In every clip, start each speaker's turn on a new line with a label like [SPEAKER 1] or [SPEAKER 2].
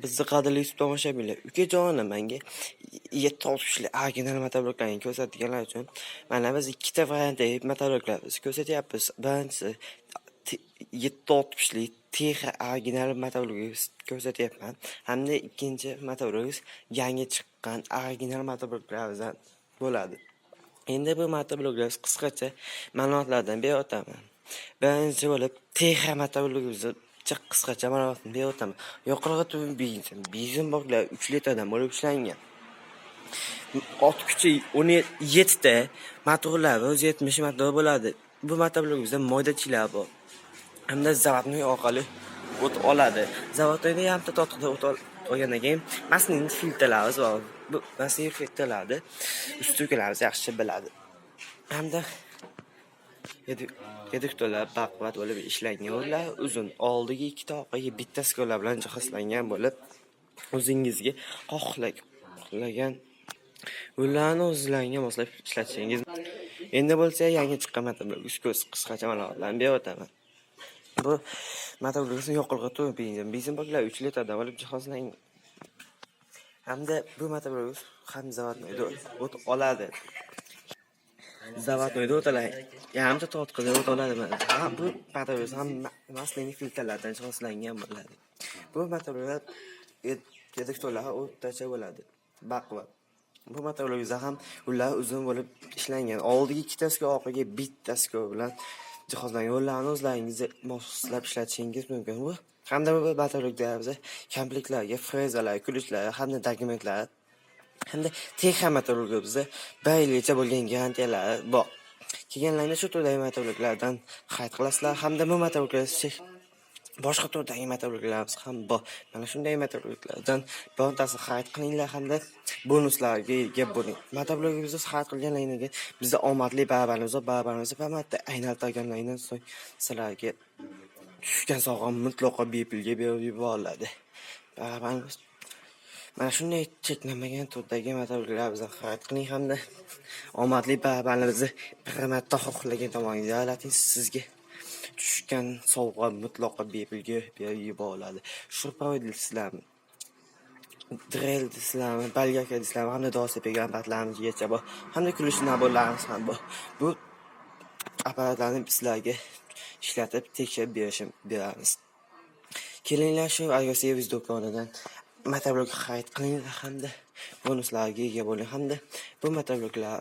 [SPEAKER 1] bizni qadrli YouTube tomoshabinlar, ukajonim menga 7-6 original motobloklarni ko'rsatganlar uchun mana biz ikkita variantdagi motobloklarni ko'rsatyapmiz. Birinchisi 7-60lik Texa original motoblogni ko'rsatyapman. Hamda ikkinchi motoblog yangi chiqqan original motobloglardan bo'ladi. Endi bu motobloglar qisqacha ma'lumotlardan beraman. Birinchi bo'lib Texa motoblogimizni qisqacha ma'lumotni beraman. Yoqilg'i tubi benzin boklar 3 litrdan bo'lib ishlangan. Ot kuchi 17 ta, motorlar 170 motor bo'ladi. Bu motoblogimizda moydachilar bor. Hamda zavodnoy orqali o't oladi. Zavodnoyda yarimta to'tqida o't olgandan keyin masinin filtrlarimiz bor. Bu masinin filtrlarni ustukalarimiz yaxshi biladi. Hamda reduktorlar baquvvat bo'lib ishlangan ular uzun, oldiga ikkita, orqaga bitta skollar bilan jihozlangan bo'lib, o'zingizga xohlagan ularni o'zingizga moslab ishlatishingiz. Endi bo'lsa yangi chiqqan motoblog qisqacha ma'lumotlarni beraman. Bu motoblogni yoqilg'i tubi benzin boklar 3 litrdan olib jihozlangan. Hamda bu motoblog ham zavodnoyda o't oladi. Zavodnoyda o't oladi. Yarimta to'tqida o't oladi. Bu motoblog ham maslini filtrlardan jihozlangan bo'ladi. Bu motobloglar reduktorlar o'rtacha bo'ladi. Baquvvat. Bu motoblogda ham ular uzun bo'lib ishlangan. Oldiga ikkitasi, orqaga bittasi bilan jihozlangan. Ularni o'zlaringizga moslab ishlatishingiz mumkin. Bu hamda bu motoblogda komplektlarga frezalar, kulishlar hamda dokumentlar hamda Texa motoblogimizda 1 yilgacha bo'lgan garantiyalar bor. Kelganlarida shu turdagi motobloglardan xarid qilasizlar. Hamda bu motobloglar boshqa turdagi motobloglarimiz ham bor. Mana shunday motobloglardan birontasini xarid qilinglar hamda bonuslarga ega bo'ling. Motoblogimizda xarid qilganlaringizga bizda omadli barabarimizni pamatda aylantirganlardan so'ng sizlarga tushgan sovg'a mutlaqo bepulga berib yuboriladi. Barabarimiz mana shunday cheklanmagan turdagi motobloglarimizni xarid qiling hamda omadli barabarimizni bir marta xohlagan tomoningizga aylating, sizga tushgan sovg'a mutlaqo bepulga berib yuboriladi. Shurpoy sizlarni drill sizlarni, balgaka sizlarni hamda velosiped apparatlarimizgacha bor. Hamda kulish naborlarimiz ham bor. Bu apparatlarni sizlarga ishlatib tekshirib beramiz. Kelinglar shu Agroservis do'konidan motoblog xarid qilinglar hamda bonuslarga ega bo'ling. Hamda bu motobloglar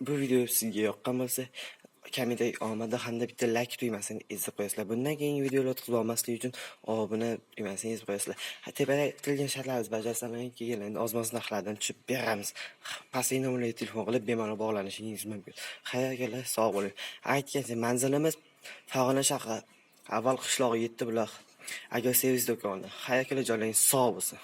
[SPEAKER 1] bu video sizga yoqqan bo'lsa, kommentariy omada hamda bitta like tugmasini ezib qo'yasizlar. Bundan keyingi videolar kutib olmaslik uchun obuna tugmasini ezib qo'yasizlar. Tepada aytilgan shartlarimiz bajarsangiz kelganlarni ozmos narxlardan tushib beramiz. Pastki nomerga telefon qilib bemalol bog'lanishingiz mumkin. Xayrlar, sog' bo'ling. Aytgancha manzilimiz Farg'ona shahri, avval qishlog'i 7 buloq. Agroservis do'koni. Xayrlar, joylaringiz sog' bo'lsin.